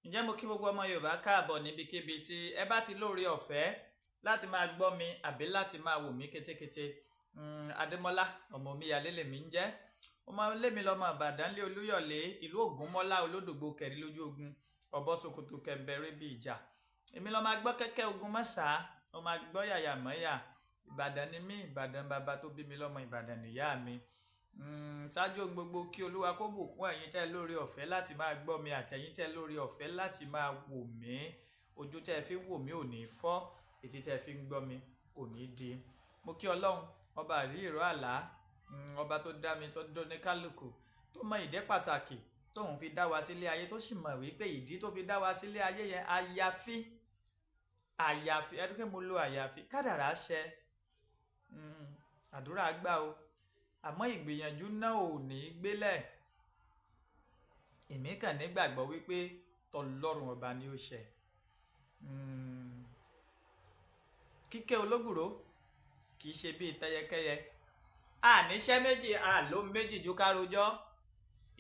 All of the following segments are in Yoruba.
Ǹjẹ́ mo kí gbogbo ọmọ Yorùbá káàbọ̀ níbikíbi tí ẹ bá ti lóore ọ̀fẹ́ láti máa gbọ́ mi àbí láti máa wò mí kétékété. Adémọ́lá ọmọ omíyalé lèmi ń jẹ́. Ọmọ lémi lọ́mọ Ìbàdàn lé Olúyọ̀lé ìlú Ògúnmọ́lá olódògbò kẹ̀rí lójú ogun ọ̀bọ ṣòkòtò kẹ̀mbẹ̀rẹ̀ bí ìjà. Èmi lọ́ máa gbọ́ kẹ́kẹ́ ogun mọ́sà ó máa gbọ́ yàyà mọ́yà. Ìbàdàn ni mí, Ìbàdàn bàbá tó bí mi lọ́mọ, Ìbàdàn nìyá mi. Ṣáájú ohun gbogbo kí Olúwa kó bùkún ẹ̀yin tẹ́ lórí ọ̀fẹ́ láti máa gbọ́ mi àti ẹ̀yin tẹ́ lórí ọ̀fẹ́ láti máa wò mí. Ojú tẹ́ fi ń wò mí ò ní fọ́, etí tẹ́ fi ń gbọ́ mi kò ní di. Mo kí Ọlọ́run ọba àrí ìró àlá, ọba tó dá mi tó dó ní kálukú, tó mọ ìdí pàtàkì tóun fi dá wa sílé ayé, tó sì mọ̀ wípé ìdí tó fi dá wa sílé ayé yẹn àyàfi ẹdúkẹ́ mo lo àyàfi kádàrá ṣẹ. Àdúrà gbà o, àmọ́ ìgbìyànjú náà ò ní gbélẹ̀. Èmi kàn nígbàgbọ́ wípé tọlọ́run ọba ni ó ṣẹ. Kíkẹ́ ológùrò kì í ṣe bíi tẹyẹkẹyẹ. Àníṣẹ́ méjì àló méjì ju ká rojọ́.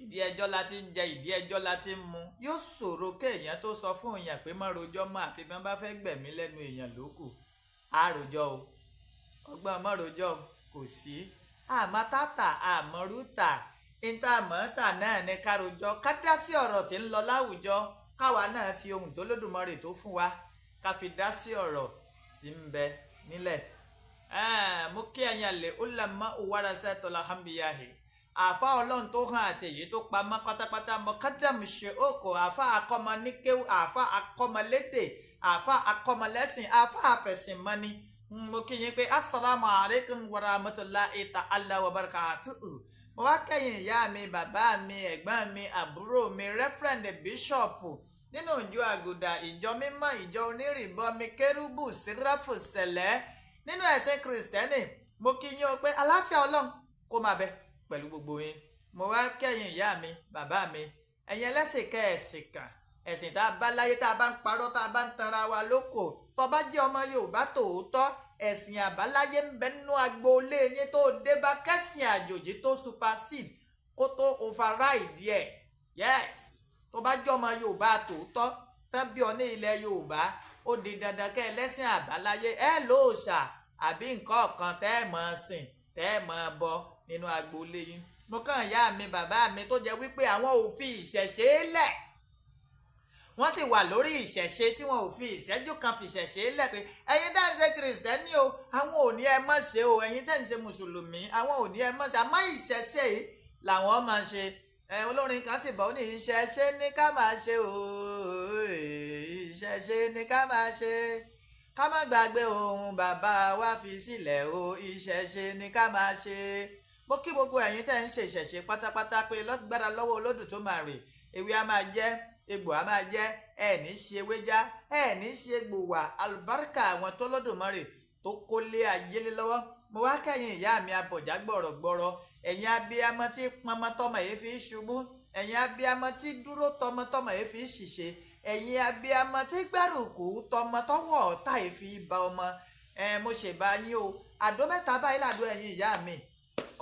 Ìdí ẹjọ́ la ti ń jẹ, ìdí ẹjọ́ la ti ń mu. Yóò ṣòro kéèyàn tó sọ fún èèyàn pé má rojọ́ mọ́ àfi bí wọ́n bá fẹ́ gbẹ̀mí lẹ́nu èèyàn lókù. Á rojọ́ o, ọgbọ́n má rojọ́ kò sí. Àmọ́ tátà àmọ́ rútà níta àmọ́tà náà ní ká rojọ́, ká dá sí ọ̀rọ̀ tí ń lọ láwùjọ, káwa náà fi ohun tó lódùmarè tó fún wa ká fi dá sí ọ̀rọ̀ tí ń bẹ nílẹ̀. Mo kí ẹ̀yin àlè ulama warasatul anbiyahi, àfa ọlọ́run tó hàn àti èyí tó pamọ́ pátápátá. Mọ̀kádàmù ṣe òkò, àfa akọ́mọ níkéwù, àfa akọ́mọ lédè, àfa akọ́mọ lẹ́sìn, àfa àfẹ̀sìn mọ́ni. Mo kí yín pé assalamu alaikum warahmatullahi ta'ala wabarakatuhu. Mo wá kẹ́yìn ìyá mi, bàbá mi, ẹ̀gbọ́n mi, àbúrò mi, rẹ́fẹ̀rẹ̀ndì bíṣọ̀pù nínú ìjọ àgùdà, ìjọ mímọ́, ìjọ onírìbọmi, kérúbù, síráfù, sẹ̀lẹ́ nínú ẹ̀sìn kìrìsìtẹ́nì. Mo kí yín o pé àlàáfíà ọlọ́run kó máa bẹ pẹ̀lú gbogbo yín. Mo wá kẹ́yìn ìyá mi, bàbá mi, ẹ̀yin ẹlẹ́sìn kẹ́ẹ̀sìn kan, ẹ̀sìn tá a bá láyé tá a bá ń parọ́ tá a bá ń tanra wa lóko. Tó bá jẹ́ ọmọ Yorùbá tòótọ́, ẹ̀sìn àbáláyé ń bẹ nínú agboolé yín tó dé bá, kẹ́sìn àjòjì tó supersede kó tó override ẹ̀. Yes, tó bá jẹ́ ọmọ Yorùbá tòótọ́ tán bí ọ ní ilẹ̀ Yorùbá, ó di dandan kẹ́ ẹlẹ́sìn àbáláyé ẹ lóòṣà àbí nǹkan kan tẹ́ ẹ mọ̀ sìn tẹ́ ẹ mọ̀ bọ nínú agboolé yín. Mo kàn ìyá mi, bàbá mi tó jẹ́ wípé àwọn ò fi ìṣẹ̀ṣe lẹ̀, wọ́n sì wà lórí ìṣẹ̀ṣe tí wọn ò fi ìṣẹ́jú kan fi ìṣẹ̀ṣe lẹ̀ pé ẹ̀yin tẹ́ ń ṣe kìrìsìtẹ́nì o, àwọn ò ní ẹ má ṣe o, ẹ̀yin tẹ́ ń ṣe mùsùlùmí àwọn ò ní ẹ má ṣe, àmọ́ ìṣẹ̀ṣe yìí làwọn máa ṣe. Olórin kan sì bọ̀ ó ní ìṣẹ̀ṣe ní ká máa ṣe o, ìṣẹ̀ṣe ní ká máa ṣe, ká má gbàgbé ohun bàbá wa fi sílẹ̀ o, ìṣẹ̀ṣe ní ká máa ṣe. Mo kí gbogbo ẹ̀yin tẹ́ ń ṣe ìṣẹ̀ṣe pátápátá pé lọ́gbàdà lọ́wọ́ Olódùmarè, ewé a máa jẹ́, egbò a máa jẹ́, ẹ̀ní ṣe ewéjá, ẹ̀ní ṣe egbò wà, àlùbáríkà àwọn tó lọ́dùmarè tó kólé ayé lé lọ́wọ́. Mo wá kẹ́yìn ìyá mi abọ̀já gbọ̀rọ̀gbọ̀rọ̀, ẹ̀yin abiyamọ tí pọnmọ tọmọ yìí fi ṣubú, ẹ̀yin abiyamọ tí dúró tọmọ tọmọ yìí fi ṣìṣe, ẹ̀yin abiyamọ tí gbárùkù tọmọ tọwọ́ ọ̀tá yìí fi ba ọmọ. Mo ṣèbá yín o, àdó mẹ́ta báyìí làdó ẹ̀yin ìyá mi,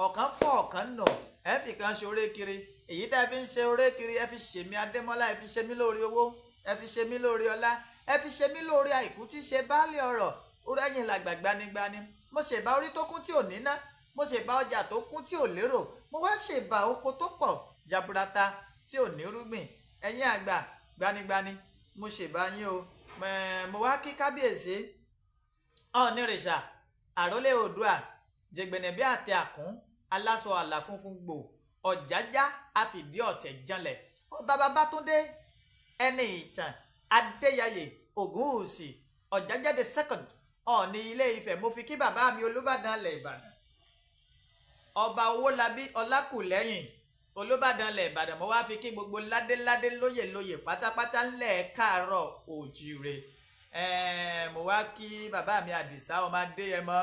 ọ̀kan fọ́ ọ̀kan nà, ẹ fi kan ṣe oré kiri. Èyí tẹ́ fi ń ṣe oré kiri, ẹ fi ṣe mí Adémọ́lá, ẹ fi ṣe mí lórí owó, ẹ fi ṣe mí lórí ọlá, ẹ fi ṣe mí lórí àìkú tí ṣe baálé ọ̀rọ̀. Orí ẹ̀yin làgbà gbanigbani. Mo ṣèbá orí tó kún tí ò níná, mo ṣèbá ọjà tó kún tí ò lérò, mo wá ṣèbá oko tó pọ̀ jaburata tí ò ní rúgbìn. Ẹ̀yin àgbà gbanigbani, mo ṣèbá yín o. Mo wá kí kábíyèsí Ọ̀nìrìṣà àrólé Oòduà, jẹgbẹ̀nẹ̀bí àti àkún, aláṣọ àlà funfun gbò, ọ̀jájá àfìdí ọ̀tẹ̀ janlẹ̀, ọba Babátúndé ẹni ìtàn Adéyẹyè Ògúnwùsì Ọ̀jájá the second Ọọ̀ni Ilé Ifẹ̀. Mo fi kí bàbá mi Olúbàdàn ilẹ̀ Ìbàdàn, ọba Owólabí Ọlákùlẹ́yìn Olúbàdàn ilẹ̀ Ìbàdàn. Mo wá fi kí gbogbo ládéládé lóyè pátápátá ńlẹ̀ Káàárọ̀ Òjíire. Mo wá kí bàbá mi Àdìsá ọmọ Adéyẹmọ,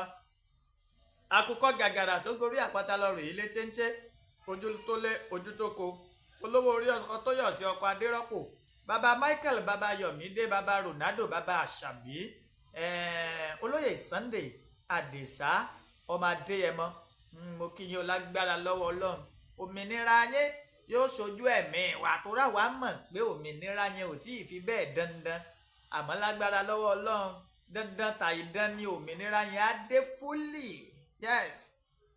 àkùkọ gàgàrà tó gorí àpáta lọ rèé ilé téńté, ojú tó lé ojú tó ko, olówó orí ọkọ tó yọ̀ sí ọkọ Adérọ́pò, bàbá Michael, bàbá Yọ̀mídé, bàbá Ronaldo, bàbá Àṣàbí, olóyè Sunday Àdìsá ọmọ Adéyẹmọ. Mo kí yín o lágbára lọ́wọ́ Ọlọ́run. Òmìnira yín yóò ṣojú ẹ̀mí wa tó rà wá mọ̀ pé òmìnira yẹn ò tí ì fi bẹ́ẹ̀ dandan àmọ́ lágbára lọ́wọ́ Ọlọ́run dandan tàìdán ni òmìnira yẹn á dé fúlì. Yes,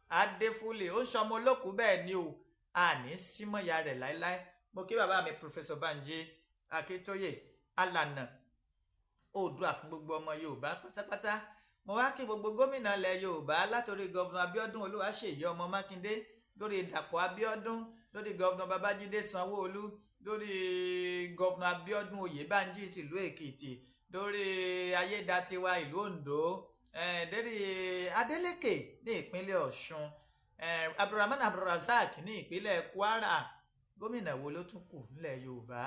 á dé fúlì. Ó ń ṣọmọ olókùú bẹ́ẹ̀ ni o, àní símọ̀ya rẹ̀ láéláé. Mo kí bàbá mi Professor Banji Akíntóyè alànà oòdùà fún gbogbo ọmọ Yorùbá pátápátá. Mo wá kí gbogbo gómìnà ilẹ̀ Yorùbá látòrí gọ́vùnà Abíọ́dún Olúwaṣèyí ọmọ Mákindé lórí Dàpọ̀ Abíọ́dún lórí gọ́vùnà Babájídé Sanwó-Olú lórí gọ́vùnà Abíọ́dún Oyèbánjí tìlú Èkìtì lórí Ayédatiwa ìlú Oǹdó lórí Adélékè ní ìpínlẹ̀ Ọ̀ṣun Abdulrahman Abdulrazak ní ìpínlẹ̀ Kwara. Gómìnà wo ló tún kù nílẹ̀ Yorùbá?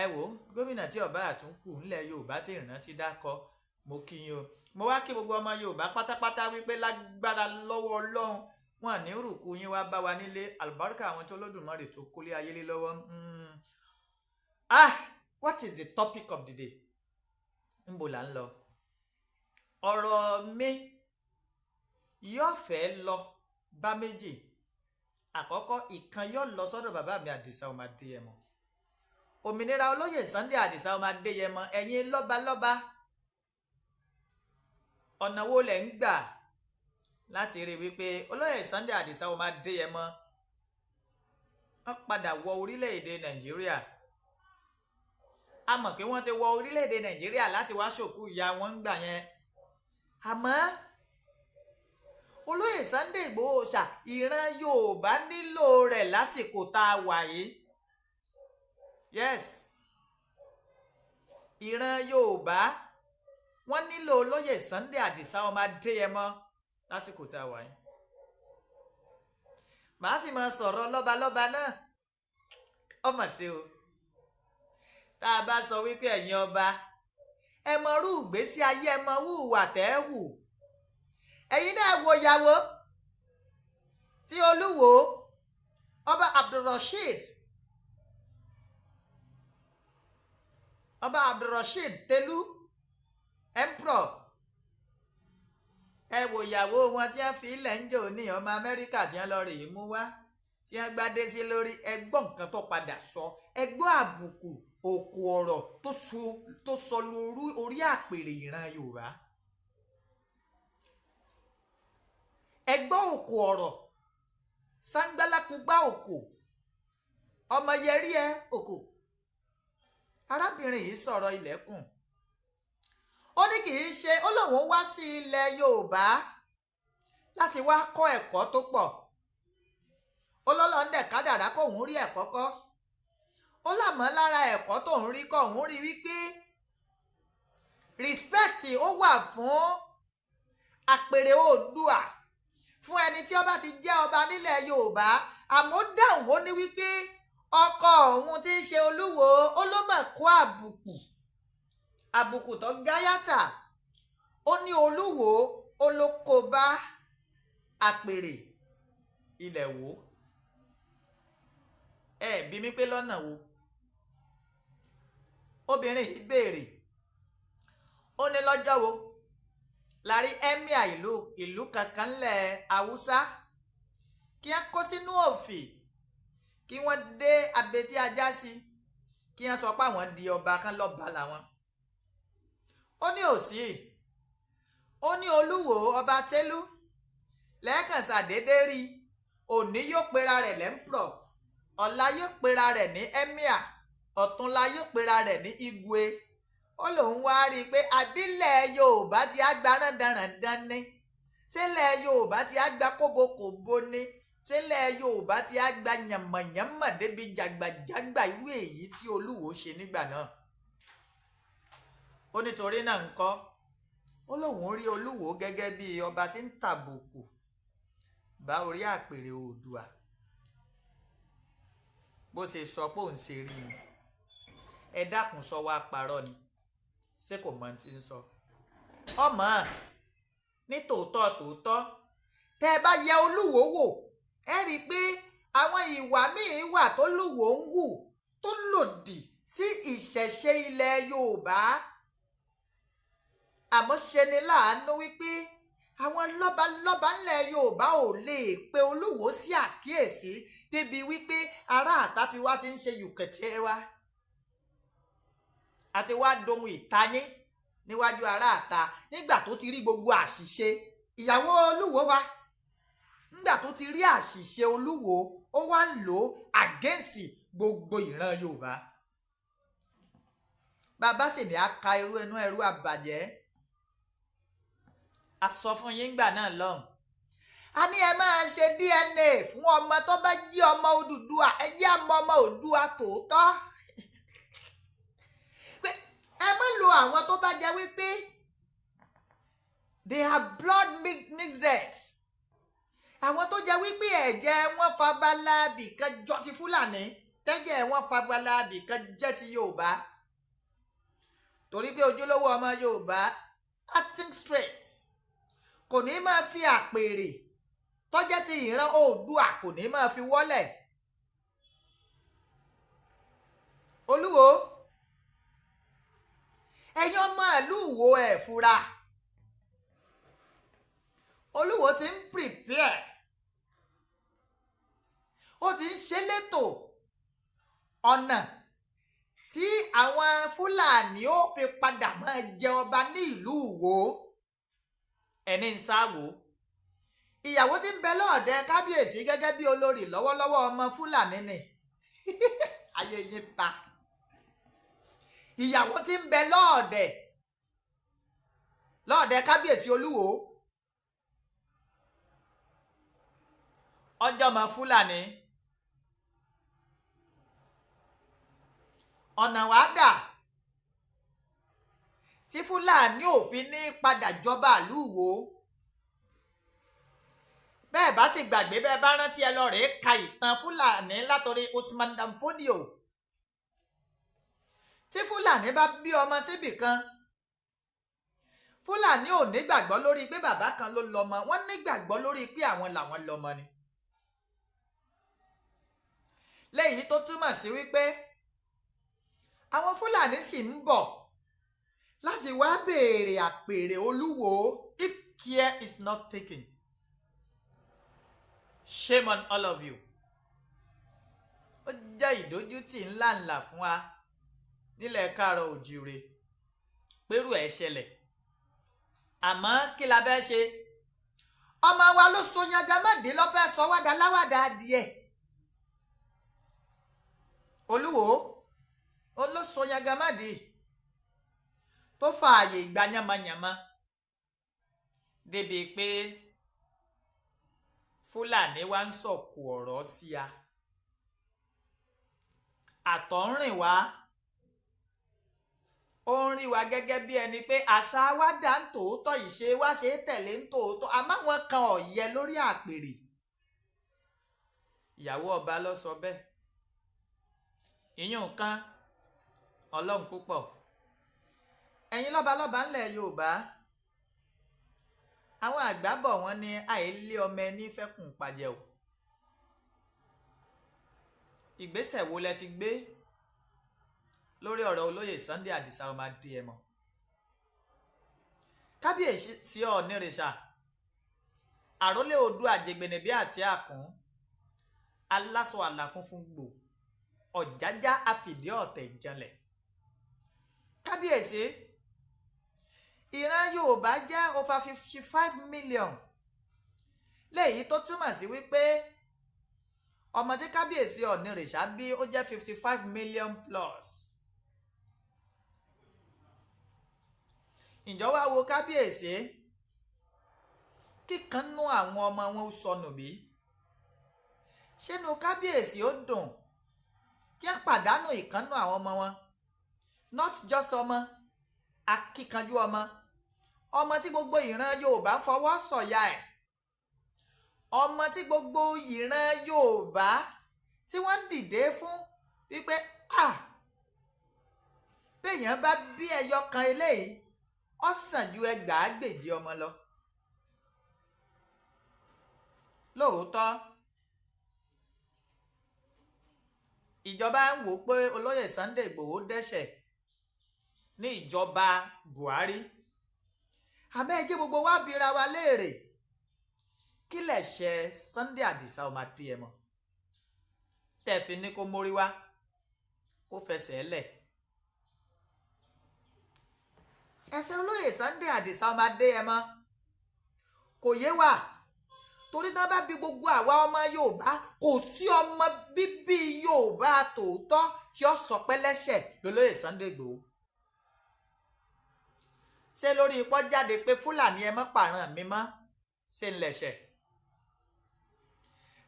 Ẹ wò gómìnà tí ọba àtúnkù nílẹ̀ Yorùbá tí ìrántí dákọ mo kí yín o. Mo wá kí gbogbo ọmọ Yorùbá pátápátá wípé lágbára lọ́wọ́ Ọlọ́run wọn ní rùkú yín wá bá wa nílé àlùbáríkà àwọn tó lódùmarè tó kólé ayé lé lọ́wọ́. What is the topic of the day? Ńbo là ń lọ? Ọ̀rọ̀ mi yóò fẹ́ lọ bá méjì. Àkọ́kọ́ ìkan yóò lọ sọ́dọ̀ bàbá mi Àdìsá ọmọ Adéyẹmọ. Òmìnira olóyè Sunday Àdìsá ọmọ Adéyẹmọ, ẹ̀yin lọ́balọ́ba ọ̀nà wo lẹ̀ ń gbà láti rí wípé olóyè Sunday Àdìsá ọmọ Adéyẹmọ wọ́n padà wọ orílẹ̀-èdè Nàìjíríà? A mọ̀ pé wọ́n ti wọ orílẹ̀-èdè Nàìjíríà láti wá ṣòkú ìyá wọn ń gbà yẹn, àmọ́ olóyè Sunday Ìgbòho ṣà ìran Yorùbá nílò rẹ̀ lásìkò tá a wà yìí. Yes, ìran Yorùbá wọ́n nílò olóyè Sunday Àdìsá ọmọ Adéyẹmọ lásìkò tá a wà yìí. Màá sì máa sọ̀rọ̀ lọ́balọ́ba náà, ọmọ sí o. Tá a bá sọ wípé ẹ̀yin ọba ẹ mọ rú ìgbésí ayé ẹ mọ hùwà tẹ́ ẹ hù, ẹ̀yin náà wo ìyàwó tí Olúwo ọba Abdulrasheed Telu Emperor, ẹ wo ìyàwó wọn tí wọ́n fi ilẹ̀ ń jò ní ọmọ Amẹ́ríkà tí wọ́n lọ rè é mú wá tí wọ́n gbádé sí lórí. Ẹ gbọ́ nǹkan tó padà sọ, ẹ gbọ́ àbùkù òkò ọ̀rọ̀ tó sọ lórí àpèrè ìran Yorùbá. Ẹ gbọ́ òkò ọ̀rọ̀ sangbálákúgbá òkò ọmọ yẹrí ẹ òkò. Arábìnrin yìí sọ̀rọ̀ ilẹ̀kùn, ó ní kì í ṣe, ó lóun wá sí ilẹ̀ Yorùbá láti wá kọ́ ẹ̀kọ́ tó pọ̀. Ó lọ́lọ́ndẹ̀ kádàrá kóun rí ẹ̀kọ́ kọ́. Ó lámọ́ lára ẹ̀kọ́ tóun rí kọ́ òun rí wípé respect ó wà fún àpèrè Oòduà, fún ẹni tí ó bá ti jẹ́ ọba nílẹ̀ Yorùbá. Àmọ́ dáhùn ó ní wípé ọkọ òun tí ń ṣe Olúwo ó ló mọ̀ kó àbùkù tó gáyàtà. Ó ní Olúwo ó ló kó bá àpèrè ilẹ̀ Wo. Ẹ bí mi pé lọ́nà wo? Obìnrin yìí béèrè, ó ní lọ́jọ́ wo la rí emir ìlú kankan lẹ̀ Haúsá kí wọ́n kó sínú òfì, kí wọ́n dé abetí ajá sí, kí wọ́n sọ pé àwọn di ọba kan lọ́ba làwọn. Ó ní òsì. Ó ní Olúwo ọba Tẹ́lú lẹ́ẹ̀kan ṣàdédé rí, òní yóò pera rẹ̀ lẹ́ńpọ̀, ọ̀la yóò pera rẹ̀ ní emir, ọ̀túnla yóò pera rẹ̀ ní igwe. Ó lòun wá rí i pé àbílẹ̀ Yorùbá ti á gba rándanràndan ní, sílẹ̀ Yorùbá ti á gba kóbokòbo ní, sílẹ̀ Yorùbá ti á gba yànmọ̀yánmọ̀ débi jàgbàjàgbà irú èyí tí Olúwo ṣe nígbà náà. Ó nítorí náà ńkọ́, ó lóun rí Olúwo gẹ́gẹ́ bí ọba tí ń tàbùkù bá orí àpèrè Oòduà. Bó ṣe sọ pé òun ṣe rí i, ẹ dákun sọ wá parọ́ ni, ṣé kò mọ tí ń sọ? Ọmọ ní tòótọ́ tẹ́ ẹ bá yẹ Olúwo wò, ẹ rí i pé àwọn ìwà míì wà tó Olúwo ń wù tó lòdì sí ìṣẹ̀ṣe ilẹ̀ Yorùbá. Àmọ́ ṣe ni láàánú wípé àwọn lọ́balọ́ba ńlẹ̀ Yorùbá ò lè pe Olúwo sí àkíyèsí débi wípé ará àta fi wá ti ń ṣe yùkẹ̀tẹ̀ wa àti wá dohun ìtayín níwájú ará àta nígbà tó ti rí gbogbo àṣìṣe ìyàwó Olúwo wa nígbà tó ti rí àṣìṣe Olúwo ó wá ń lò against gbogbo ìran Yorùbá. Bàbá sì ní aka irú ẹnu ẹrú àbàjẹ́ a sọ fún yín gbà náà lọ́hùn. A ní ẹ máa ṣe DNA fún ọmọ tó bá jí ọmọ Odùduwà ẹ jẹ́ àmọ́ ọmọ Oòduà tòótọ́. Pé ẹ má lo àwọn tó bá jẹ́ wípé they are blood mixed. Àwọn tó jẹ́ wípé ẹ̀jẹ̀ wọn fabala bìkan jọ ti Fúlàní tẹ́jẹ̀ wọn fabala bìkan jẹ́ ti Yorùbá. Torí pé ojúlówó ọmọ Yorùbá acting straight kò ní máa fi àpèrè tó jẹ́ ti ìran Oòduà kò ní máa fi wọ́lẹ̀. Olúwo ẹ̀yin ọmọ ìlú Ìwó ẹ̀ fura. Olúwo ti ń prepare ó ti ń ṣe létò ọ̀nà tí àwọn Fúlàní ó fi padà máa jẹ ọba ní ìlú Ìwó. Ẹni ń sáwò ìyàwó tí ń bẹ lọ́ọ̀dẹ kábíyèsí gẹ́gẹ́ bí olórí lọ́wọ́lọ́wọ́ ọmọ Fúlàní ni ayé yín ta. Ìyàwó tí ń bẹ lọ́ọ̀dẹ kábíyèsí Olúwo ọjọ́ ọmọ Fúlàní. Ọ̀nà wàá dà tí Fúlàní ò fi ní padà jọba ìlú Ìwó. Bẹ́ẹ̀ bá sì gbàgbé bẹ́ẹ̀ bá rántí ẹ lọ rèé ka ìtàn Fúlàní látọrí Usman Dan Fodio. Tí Fúlàní bá bí ọmọ síbì kan Fúlàní ò nígbàgbọ́ lórí pé bàbá kan ló lọ́mọ wọ́n nígbàgbọ́ lórí pé àwọn làwọn lọ́mọ ni. Lẹ́yìn tó túmọ̀ sí wípé àwọn Fúlàní sì ń bọ̀ láti wá béèrè àpèrè Olúwo if care is not taken. Shame on all of you. Ó jẹ́ ìdójútì ńláńlá fún wa nílẹ̀ Káàárọ̀ Oòjíire pẹ̀rú ẹ̀ ṣẹlẹ̀. Àmọ́ kí la bẹ́ ṣe? Ọmọ wa ló so yangamọ́dé ló fẹ́ sọ wádà láwàdà adìẹ. Olúwo ó ló so yangamọ́dé tó fààyè ìgbà yamayama débi pé Fúlàní wá ń sọ̀kò ọ̀rọ̀ sí a. Àtọ̀rìn wá ó ń rí wa gẹ́gẹ́ bí ẹni pé àṣà wa dá ń tòótọ́ ìṣe wa ṣe é tẹ̀lé ń tòótọ́ àmọ́ wọn kan ọ̀yẹ lórí àpèrè. Ìyàwó ọba ló sọ bẹ́ẹ̀. Ìyún kan Ọlọ́run púpọ̀. Ẹ̀yin lọ́balọ́ba ńlẹ̀ Yorùbá àwọn àgbà bọ̀ wọ́n ní àìlé ọmọ ẹni fẹ́kùn pàjẹ́ o. Ìgbésẹ̀ wo lẹ ti gbé lórí ọ̀rọ̀ olóyè Sunday Adisa ọmọ Adéyẹmọ? Kábíyèsí tí Ọ̀nìrìṣà àrólé Oòduà Àjẹgbẹ̀nẹ̀bí àti Àkún aláṣọ àlà funfun gbò Ọ̀jájá àfìdí ọ̀tẹ̀ ìjànlẹ̀. Kábíyèsí ìran Yorùbá jẹ́ over 55 million léyìí tó túmọ̀ sí wípé ọmọ tí kábíyèsí Ọ̀nìrìṣà bí ó jẹ́ 55 million plus. Ǹjọ́ wá wo kábíyèsí kíkanú àwọn ọmọ wọn sọnù bí? Ṣénu kábíyèsí ó dùn kí á pàdánù ìkannú àwọn ọmọ wọn? Not just ọmọ akíkanjú ọmọ tí gbogbo ìran Yorùbá fọwọ́ sọ̀yà ẹ̀, ọmọ tí gbogbo ìran Yorùbá tí wọ́n dìde fún wípé béèyàn bá bí ẹyọ kan eléyìí ó sàn ju ẹgbàágbèje ọmọ lọ. Lóòótọ́ ìjọba ń wò pé olóyè Sunday Ìgbòho dẹ́ṣẹ̀ ní ìjọba Buhari, àmọ́ ẹ jẹ́ gbogbo wa bira wa léèrè kí lẹ̀ṣẹ̀ Sunday Adisa ọmọ Adéyẹmọ tẹ́ fi ní kó mórí wá kó fẹsẹ̀ lẹ̀. ẹ̀ṣẹ̀ olóyè Sunday Adisa ọmọ Adéyẹmọ kò yé wa torí náà bá bí gbogbo àwa ọmọ Yorùbá kò sí ọmọ bíbí Yorùbá tòótọ́ tí ó sọ pé lẹ́ṣẹ̀ lólóyè Sunday Igboho. ṣé lórí ipò jáde pé Fúlàní ẹ mọ́ pààràn mi mọ́ ṣe ń lẹ̀ṣẹ̀?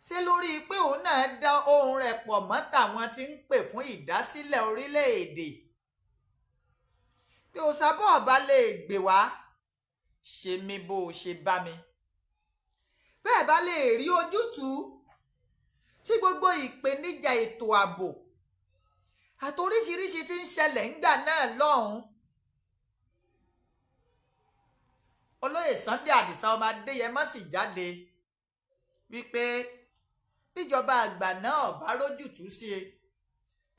ṣé lórí pé òun náà dá ohùn rẹ̀ pọ̀ mọ́ tàwọn tí ń pè fún ìdásílẹ̀ orílẹ̀-èdè pé òṣàbọ̀ ọba lè gbè wá ṣe mí bó o ṣe bá mi bẹ́ẹ̀ bá lè rí ojútùú sí gbogbo ìpèníjà ètò ààbò àtoríṣiríṣi tí ń ṣẹlẹ̀ ńgbà náà lọ́hùn-ún. olóyè Sunday Adisa ọmọ Adéyẹmọ sì jáde wípé bíjọba àgbà náà bá rójútùú sí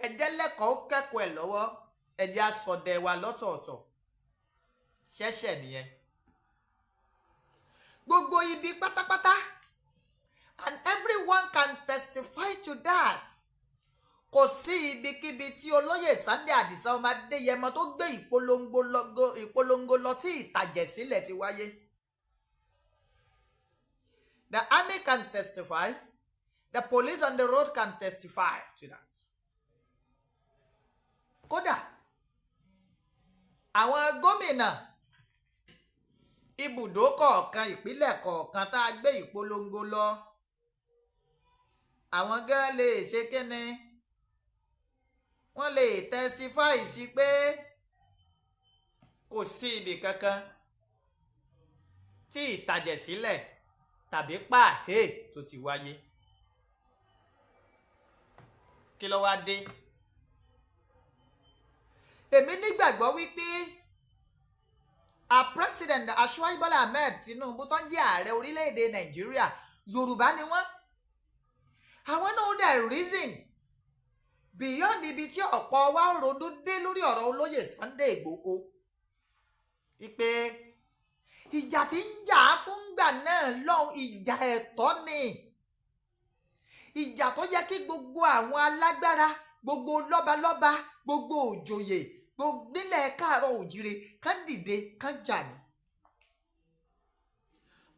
ẹjẹ́ lẹ́kọ̀ọ́ kẹ́kọ̀ọ́ ẹ̀ lọ́wọ́ ẹjẹ́ àsọdẹ wa lọ́tọ̀ọ̀tọ̀ ṣẹ̀ṣẹ̀ nìyẹn. gbogbo ibi pátápátá and everyone can testify to that. kò sí ibikíbi tí olóyè Sunday Adisa ọmọ Adéyẹmọ tó gbé ìpolongo lọ tí ìtàjẹ̀sílẹ̀ ti wáyé. The army can testify. The police on the road can testify to that. kódà àwọn gómìnà ibùdó kọ̀ọ̀kan ìpínlẹ̀ kọ̀ọ̀kan tá a gbé ìpolongo lọ àwọn gan lè ṣe kíni wọ́n lè testify sí pé kò sí ibì kankan tí ìtàjẹ̀sílẹ̀ tàbí pàhé tó ti wáyé. kí ló wá dé? èmi nígbàgbọ́ wípé president Aṣíwájú Bọ́lá Ahmed Tinubu tó ń jẹ́ ààrẹ orílẹ̀-èdè Nàìjíríà Yorùbá ni wọ́n. àwọn náà dẹ̀ reason beyond ibi tí ọ̀pọ̀ wa ronú dé lórí ọ̀rọ̀ olóyè Sunday Igboho wípé ìjà tí ń jà fún gbà náà lọ́hùn ìjà ẹ̀tọ́ ni ìjà tó yẹ kí gbogbo àwọn alágbára gbogbo lọ́balọ́ba gbogbo òjòyè gbogbo nílẹ̀ káàárọ̀ òjìrè kán dìde kán jà ní.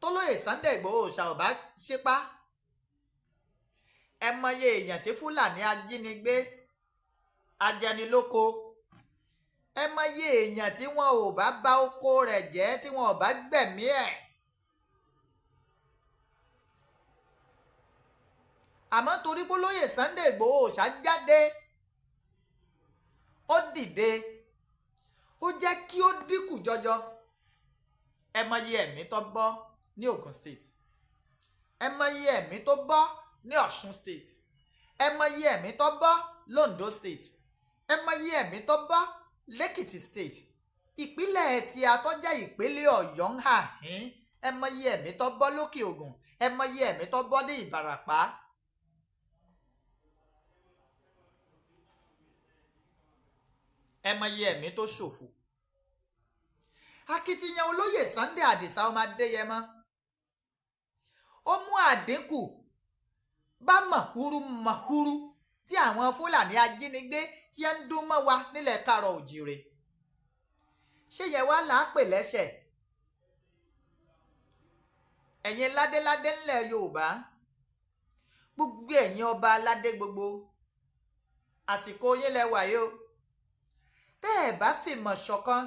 tólóyè Sunday Igboho ṣàwọ̀bá ṣípá ẹ mọye èèyàn tí Fúlàní ajínigbé ajẹnilóko ẹ mọye èèyàn tí wọn ò bá bà oko rẹ̀ jẹ́ tí wọn ò bá gbẹ̀mí ẹ̀. àmọ́ torí pé olóyè Sunday Igboho ṣàjáde ó dìde ó jẹ́ kí ó dínkù jọjọ. ẹ mọye ẹ̀mí tó bọ́ ní Ogun State ẹ mọye ẹ̀mí tó bọ́ ní Ọ̀ṣun State ẹ mọye ẹ̀mí tó bọ́ l'Ondo State ẹ mọye ẹ̀mí tó bọ́ l'Èkìtì State ìpínlẹ̀ tí a tó jẹ́ ìpínlẹ̀ Ọ̀yọ́ ń hà ẹ mọye ẹ̀mí tó bọ́ lókè Ògùn ẹ mọye ẹ̀mí tó bọ́ ní Ìbàràpá. ẹ mọye ẹ̀mí tó ṣòfò. akitiyan olóyè Sunday Adisa ọmọ Adéyẹmọ ó mú àdínkù bá màhúrú tí àwọn Fúlàní ajínigbé tí ń dún mọ́ wa nílẹ̀ káàárọ̀ òjìrè. ṣé yẹn wá là á pè lẹ́ṣẹ̀? ẹ̀yin ládéládé ńlẹ̀ Yorùbá gbogbo ẹ̀yin ọba aládé gbogbo àsìkò yín lẹ wà yìí o. tẹ́ ẹ̀ bá fìmọ̀ ṣọ̀kan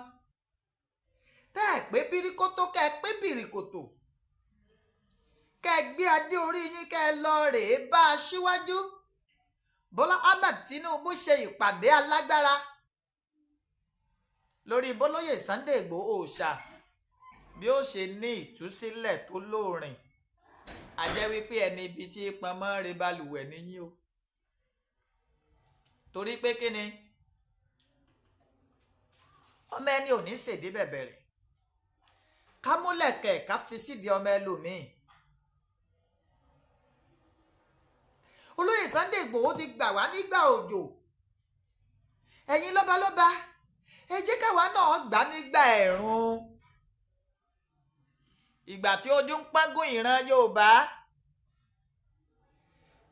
tẹ́ ẹ̀ pé bíríkótó kẹ́ ẹ pé bìrìkòtò kẹ́ ẹ gbé adé orí yín kẹ́ ẹ lọ rèé bá Aṣíwájú Bọ́lá Ahmed Tinubu ṣe ìpàdé alágbára lórí bólóyè Sunday Igboho ṣá bí ó ṣe ní ìtúsílẹ̀ tó lóòrìn a jẹ́ wípé ẹni ibi tí pọnmọ́ rẹ balùwẹ̀ níyí o. torí pé kí ni ọmọ ẹni ò ní ṣèdí bẹ̀bẹ̀rẹ̀ ká múlẹ̀kẹ̀ ká fi sídìí ọmọ ẹlòmíì. olóyè Sunday Igboho ti gbà wá nígbà òjò ẹ̀yin lọ́balọ́ba ẹ jẹ́ káwa náà gbà nígbà ẹ̀rùn. ìgbà tí ojú ń pọ́ngún ìran Yorùbá,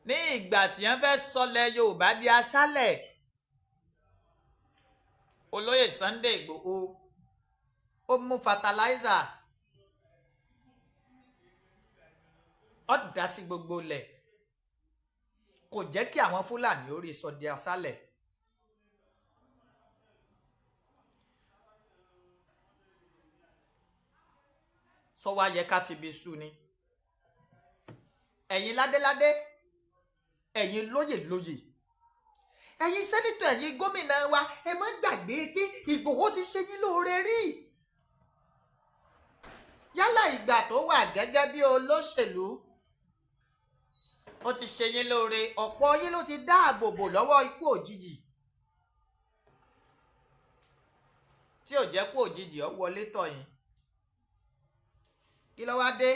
ní ìgbà tí wọ́n fẹ́ sọlẹ̀ Yorùbá di aṣálẹ̀, olóyè Sunday Ìgbòho ó mú fertilizer ó dá sí gbogbo ilẹ̀, kò jẹ́ kí àwọn Fúlàní ó rí sọ di aṣálẹ̀. sọ wá yẹ ká fi bí sú ni? ẹ̀yin ládéládé, ẹ̀yin lóyèlóyè, ẹ̀yin sẹ́nitọ̀, ẹ̀yin gómìnà wa, ẹ má gbàgbé pé Ìgbòho ti ṣe yín lóore rí. yálà ìgbà tó wà gẹ́gẹ́ bí olóṣèlú, ó ti ṣe yín lóore, ọ̀pọ̀ yín ló ti dáàbò bò lọ́wọ́ ikú òjijì tí ò jẹ́ kó òjijì ó wọlé tọ̀ yín. kí ló wá dé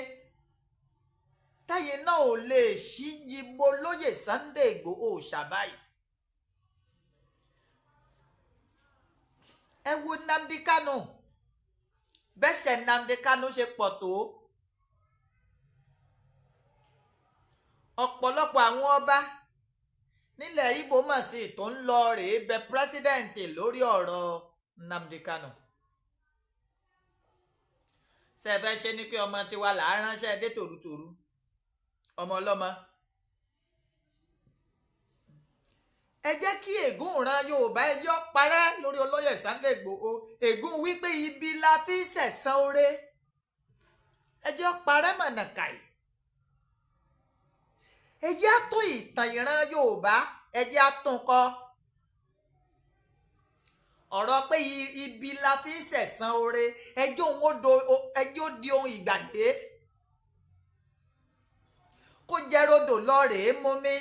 tẹ́yìn náà ò lè ṣíjibo lóyè Sunday Ìgbòho ṣàbáyé? ẹ wo Nnamdi Kanu, bẹ́sẹ̀ Nnamdi Kanu ṣe pọ̀ tó, ọ̀pọ̀lọpọ̀ àwọn ọba nílẹ̀ Ìgbò mọ̀ sí tó ń lọ rèé bẹ pírẹ́sídẹ̀ǹtì lórí ọ̀rọ̀ Nnamdi Kanu. ṣe fẹ́ ṣe ni pé ọmọ tiwa là á ránṣẹ́ dé tòrútòrú, ọmọ ọlọ́mọ. ẹ jẹ́ kí ègún ìran Yorùbá ẹjọ́ parẹ́ lórí olóyè Sunday Ìgbòho. ègún wípé ibi la fi ṣẹ̀san oore ẹjọ́ parẹ́ mọ̀nàkàì. ẹ jẹ́ á tún ìtàn ìran Yorùbá, ẹ jẹ́ á tún kọ. ọ̀rọ̀ pé ibi la fi ṣẹ̀san oore ẹjọ́ di ohun ìgbàgbé, kó jẹ́ rodò lọ rèé mú mi.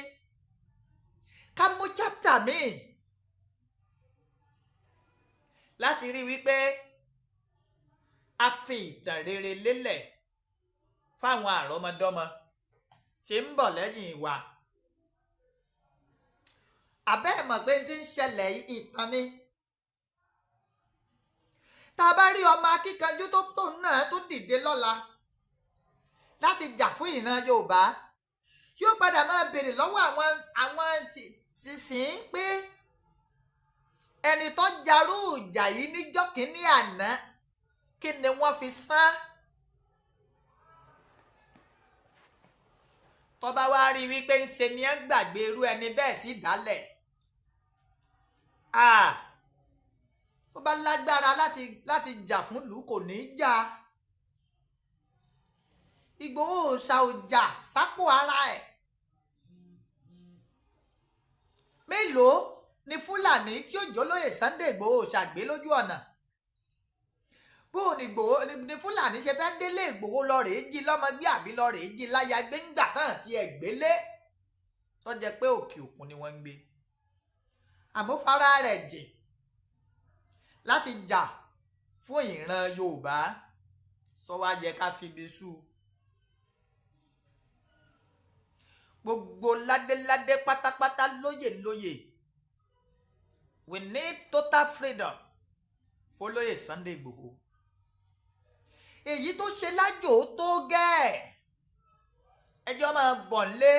ká mú chapter míì láti rí wípé a fi ìtàn rere lélẹ̀ fáwọn àrọ́mọdọ́mọ tí ń bọ̀ lẹ́yìn wa. àbẹ́ ẹ̀ mọ̀ pé tí ń ṣẹlẹ̀ ìtàn ni. tá a bá rí ọmọ akíkanjú tó náà tó dìde lọ́la láti jà fún ìran Yorùbá, yóò padà máa béèrè lọ́wọ́ àwọn tí sìn pé ẹni tó jarú ìjà yìí níjọ́ kínní àná kí ni wọ́n fi san. tó bá wá rí wípé ń ṣe ni ẹ gbàgbé irú ẹni bẹ́ẹ̀ sí ìdálẹ̀, tó bá lágbára láti jà fún ìlú kò ní í jà. Ìgbòho òòṣà ọjà sápò ara ẹ̀. mélòó ni Fúlàní tí ó jólóyè Sunday Ìgbòho òòṣà gbé lójú ọ̀nà? bóò ni Fúlàní ṣe fẹ́ délé Ìgbòho lọ rèé jí lọ́mọgbé àbí lọ rèé jí láya gbé ńgbà náà tí ẹ gbélé tó jẹ́ pé òkè òkun ni wọ́n ń gbé. àmúfara rẹ̀ jìn láti jà fún ìran Yorùbá, sọ wá yẹ ká fi bí sú. gbogbo ládéládé pátápátá lóyèlóyè, we need total freedom fọlóyè Sunday Ìgbòho. èyí tó ṣe lájò tó gẹ́ẹ̀, ẹjọ́ máa bọ̀ nílé.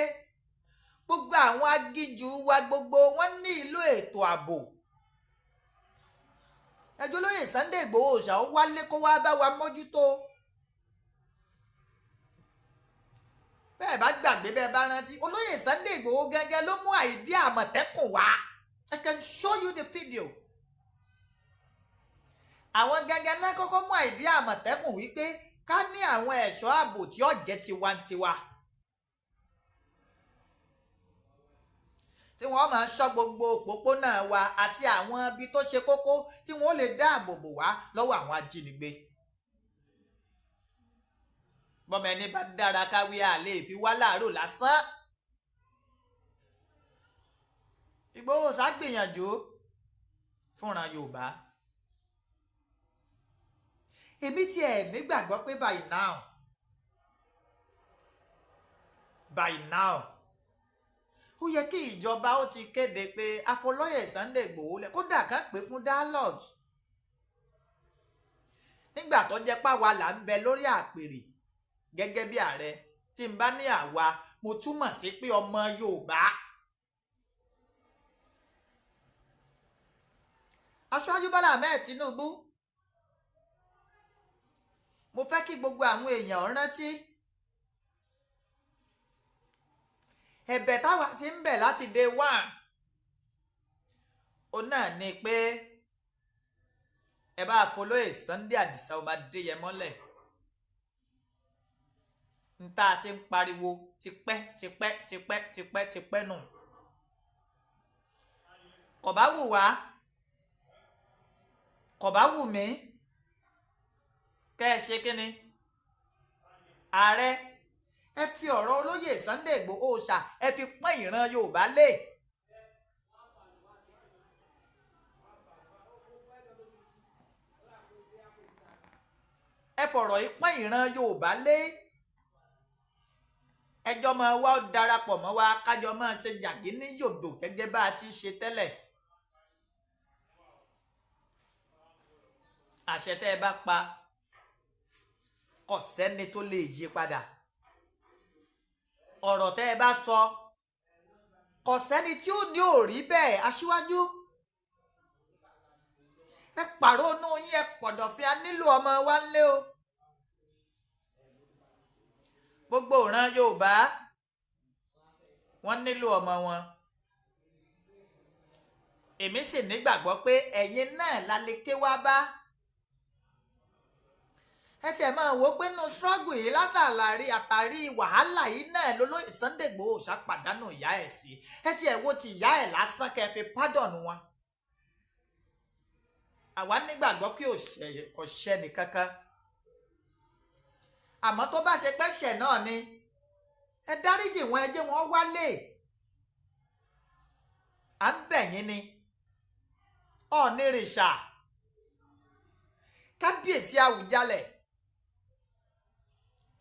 gbogbo àwọn agíjù wa gbogbo wọn ní ìlò ètò ààbò. ẹjọ́ olóyè Sunday Ìgbòho òòṣà ó wálé kó wá bá wa mójútó. bẹ́ẹ̀ bá gbàgbé, bẹ́ẹ̀ bá rántí, olóyè Sunday Ìgbòho gẹ́gẹ́ ló mú àìdíà Àmọ̀tẹ́kùn wá. I can show you the video. àwọn gẹ́gẹ́ náà kọ́kọ́ mú àìdíà Àmọ̀tẹ́kùn wípé ká ní àwọn ẹ̀ṣọ́ ààbò tí ó jẹ́ tiwantiwa, tí wọ́n máa ń ṣọ́ gbogbo òpópónà wa àti àwọn ibi tó ṣe kókó tí wọ́n lè dáàbò bò wá lọ́wọ́ àwọn ajínigbé. bọ́mọ ẹni bá dára káwé à lè fi wá láàárọ̀ lásán. Ìgbòho ṣàgbìyànjú fúnra Yorùbá. èmi tiẹ̀ nígbàgbọ́ pé by now ó yẹ kí ìjọba ó ti kéde pé afọlọ́yè Sunday Ìgbòho lẹ̀, kódà ká pè fún dialogue. nígbà tó jẹ́ páwa là ń bẹ lórí àpèrè, gẹ́gẹ́ bí ààrẹ, tí n bá ní àwa mo túmọ̀ sí pé ọmọ Yorùbá. Aṣíwájú Bọ́lá Ahmed Tinubu, mo fẹ́ kí gbogbo àwọn èèyàn rántí ẹ̀bẹ̀ táwa ti ń bẹ̀ láti day one. Ó náà ni pé ẹ bá folóyè Sunday Adisa ọba Adéyẹmọ́lẹ̀. N tá a ti ń pariwo tipẹ́ nù. Kò bá wù wá, kò bá wù mí kẹ́ ẹ ṣe kíni? Ààrẹ, ẹ fi ọ̀rọ̀ olóyè Sunday Igboho Òòṣà ẹ fi pọ́n ìran Yorùbá lé. Ẹ fọ̀rọ̀ yìí pọ́n ìran Yorùbá lé. Ẹjọ́ máa wá darapọ̀ mọ́ wa kájọ máa ṣe yàgì ní yòdò gẹ́gẹ́ bá a ti ṣe tẹ́lẹ̀. Àṣẹ tẹ́ ẹ bá pa kò sẹ́ni tó lè yí padà. Ọ̀rọ̀ tẹ́ ẹ bá sọ kò sẹ́ni tí ó ní òrí bẹ́ẹ̀. Aṣíwájú, ẹ pàrónú yín, ẹ pọ̀dọ̀fín, a nílò ọmọ wa ńlé o. Gbogbo ìran Yorùbá wọ́n nílò ọmọ wọn. Èmi sì nígbàgbọ́ pé ẹ̀yin náà la lè ké wá bá. Ẹ tiẹ̀ máa wò ó pé nínú struggle yìí àtàrí wàhálà yìí náà lólóyè Sunday Igboho Òòṣà pàdánù ìyá ẹ̀ sí. Ẹ tiẹ̀ wo ti ìyá ẹ̀ lásán kẹ́ fi pardon wọn. Àwa nígbàgbọ́ pé kò ṣẹ̀ nìkankan. Àmọ́ tó bá ṣe pẹ́ṣẹ̀ náà ni ẹ dáríjì wọn, ẹ jẹ́ wọn wálé. À ń bẹ̀ yín ni. Ọ̀nìrìṣà, Kábíyèsí Àwùjalẹ̀,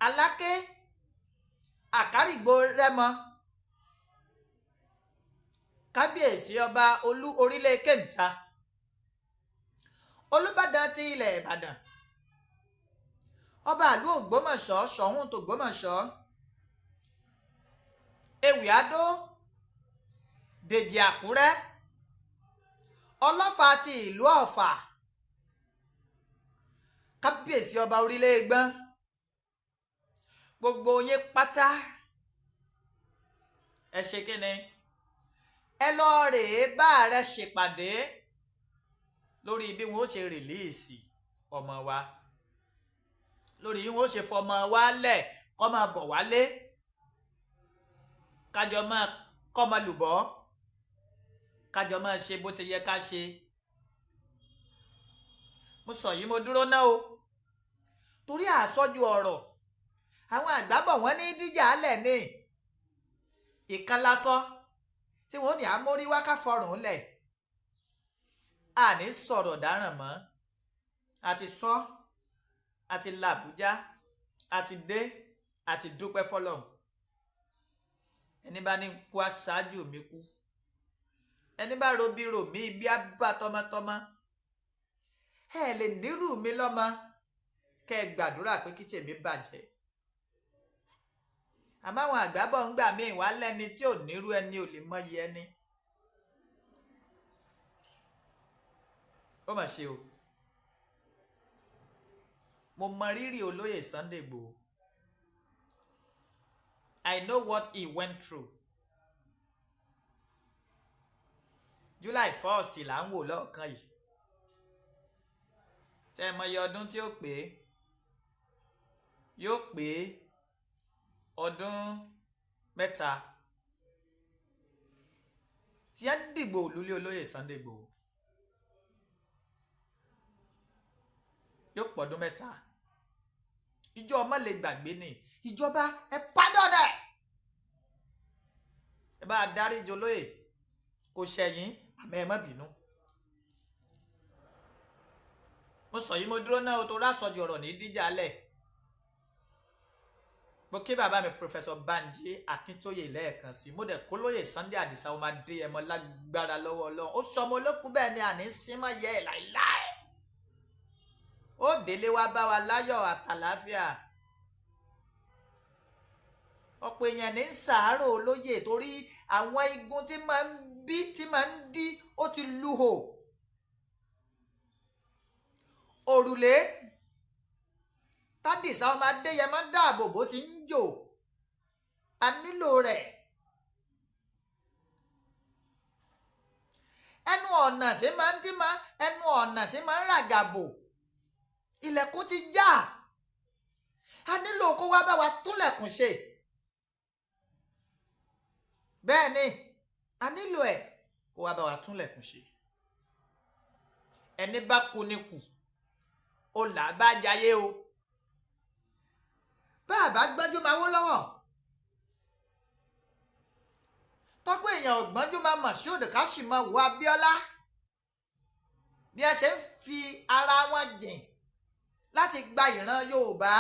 Aláké, Àkárìgbò Rẹ́mọ, Kábíyèsí ọba Olú Orílẹ̀ Kẹ́ńtà, Olúbàdàn ti ilẹ̀ Ìbàdàn, ọba ìlú Ògbómọ̀ṣọ́, Ṣọ̀ún tògbómọ̀ṣọ́, Ewì Adó, Dèjì Àkúrẹ́, Ọlọ́fà ti ìlú Ọ̀fà, Kábíyèsí ọba Orílẹ̀ Ẹ̀gbọ́n, gbogbo yín pátá ẹ ṣe kíni? Ẹ lọ rèé bá ààrẹ ṣèpàdé lórí bí wọn ó ṣe rìlíìsì ọmọ wa, lórí bí wọn ó ṣe fọmọ wa lẹ̀ kó máa bọ̀ wálé, kájọ máa kọ́ máa lùbọ́, kájọ máa ṣe bó ti yẹ ká ṣe. Mo sọ yìí mo dúró ná o, torí àsọjù ọ̀rọ̀. Àwọn àgbàbọ̀ wọ́n ní díjà alẹ̀ ní ìkan lásán tí wọ́n ní amóríwá ká fọrùn lẹ̀. Àní sọ̀rọ̀ dáràn mọ́, àti sọ, àti làbújá, àti dé, àti dúpẹ́ fọlọ́run. Ẹni bá ní kú aṣáájú mi kú, ẹni bá robi rò mí bí á bá tọmọtọmọ. Ẹ lè nírù mi lọ́mọ kẹ́ ẹ gbàdúrà pé kí tèmi bàjẹ́. Àmọ́ àwọn àgbàbọ̀ ń gbà mí wá lẹ́ni tí ò nírú ẹni ò lè mọyì ẹni. Ó mà ṣe o. Mo mọ rírì olóyè Sunday Igboho. I know what he went through. July 1st là ń wò lọ́ọ̀kan yìí. Ṣé ẹ mọyì ọdún tí ó pé? Yóò pé ọdún 3 tí a dìgbò lulé olóyè Sunday Igboho. Yóò pọ̀dún 3. Ìjọ ọmọ lè gbàgbé ni. Ìjọba ẹ pardon ẹ̀. Ẹ bá dáríjì olóyè, kò ṣẹ̀yìn, àmọ́ ẹ má bínú. Mo sọ yìí mo dúró náà o tó rásọjù ọ̀rọ̀ ní díjà lẹ̀. Mo kí bàbá mi Professor Banji Akíntóyè lẹ́ẹ̀kan sí. Mo dẹ̀ kó lóyè Sunday Adisa ọmọ Adéyẹmọ lágbára lọ́wọ́ Ọlọ́run. Ó sọmọ olókùn bẹ́ẹ̀ ni àní símọ́ yẹ ẹ̀ láìláì. Ó délé wá bá wa láyọ̀ àtàláfíà. ọ̀pọ̀ èèyàn ní ń sàárò olóyè torí àwọn igun tí máa ń bí tí máa ń dí ó ti luhò. òrùlé tádìsá ọmọ Adéyẹmọ dáàbò bó ti ń jò, a nílò rẹ̀. ẹnu ọ̀nà tí máa ń ràgàbò, ilẹ̀kùn ti já, a nílò kó wá bá wa túnlẹ̀kùn ṣe. bẹ́ẹ̀ ni a nílò ẹ̀ kó wá bá wa túnlẹ̀kùn ṣe. ẹni bá kú ní kù ó là á bá jayé o. bá a bá gbọ́njú máa wó lọ́wọ́, tọ́pọ̀ èèyàn ògbọ́njú máa Moshood Káṣímáwo Abíọ́lá bí ẹ ṣe ń fi ara wọn jìn láti gba ìran Yorùbá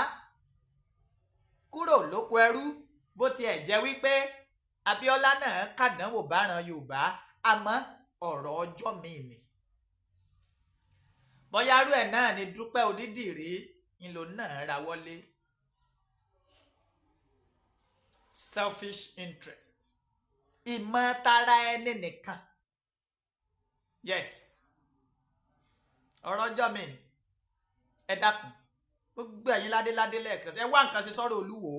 kúrò lóko ẹrú, bó tiẹ̀ jẹ́ wípé Abíọ́lá náà kàdánwò báran Yorùbá, àmọ́ ọ̀rọ̀ ọjọ́ míì ni. bọ́yárú ẹ̀ náà ni Dúpẹ́ Odídìrí ńlò náà ra wọlé. selfish interest, ìmọ̀tara ẹni nìkan. yes, ọ̀rọ̀ ọjọ́ mi ni. ẹ dákun gbogbo ẹ̀yin ládéládé lẹ́ẹ̀kan sí ẹ wá nǹkan sí sọ́rọ̀ Olúwo,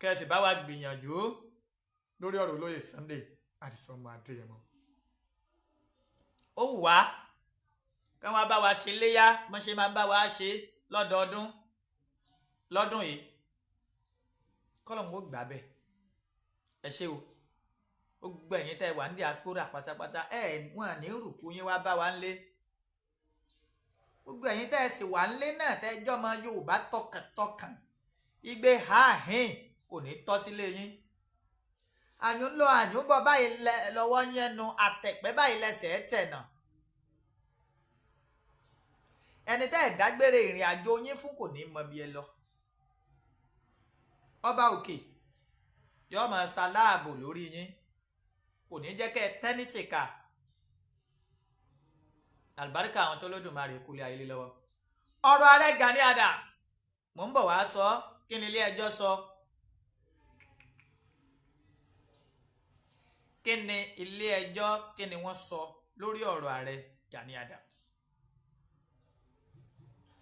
kẹ́sì bá wa gbìyànjú lórí ọ̀rọ̀ olóyè Sunday Adéṣán ọmọ Adéyẹmọ. ó wù wá kí wọ́n bá wa ṣe léyá wọ́n ṣe máa ń bá wa ṣe lọ́dọọdún lọ́dún yìí, kọ́lọ́mù ó gbà bẹ́ẹ̀. ẹ ṣé o gbogbo ẹ̀yin tẹ́ wà ní diaspora pátápátá wọ́n ní rùkú yín wá bá wa ń lé. gbogbo ẹ̀yin tẹ́ sì wà ń lé náà tẹ́ jọmọ Yorùbá tọkàntọkàn, igbe hàhín kò ní tọ́ sílé yín. àyùn lọ àyùn bọ̀ báyìí lọ́wọ́ yẹn nu, àtẹ̀pẹ́ báyìí lẹ́sẹ̀ tẹ̀ náà. ẹni tẹ́ ẹ̀ dágbére ìrìn àjò yín fún kò ní mọ bí ẹ lọ. ọba òkè yóò máa ṣaláàbò lórí yín, kò ní jẹ́ kẹ́ ẹ tẹ́nítì ká. àlùbáríkà àwọn tó lódùmarè kúlẹ̀ ayé lọ́wọ́. ọ̀rọ̀ ààrẹ Gani Adams mò ń bọ̀ wá sọ, kí ni ilé ẹjọ́ sọ? kí ni ilé ẹjọ́ kí ni wọ́n sọ lórí ọ̀rọ̀ ààrẹ Gani Adams?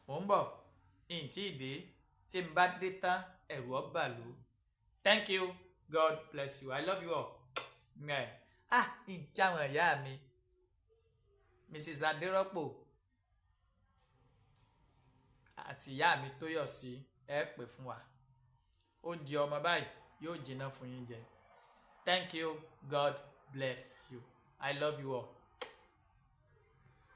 mò ń bọ̀ ìntí ìdè tí n bá dé tán ẹ̀rù ọba lò. thank you, God bless you, I love you all. ìjáwọn ìyá mi Mrs. Adérọ́pò àti ìyá mi Tóyọ̀sí ẹ pè fún wa, ó di ọmọ báyìí yóò jìnnà fún yín jẹ. thank you, God bless you, I love you all.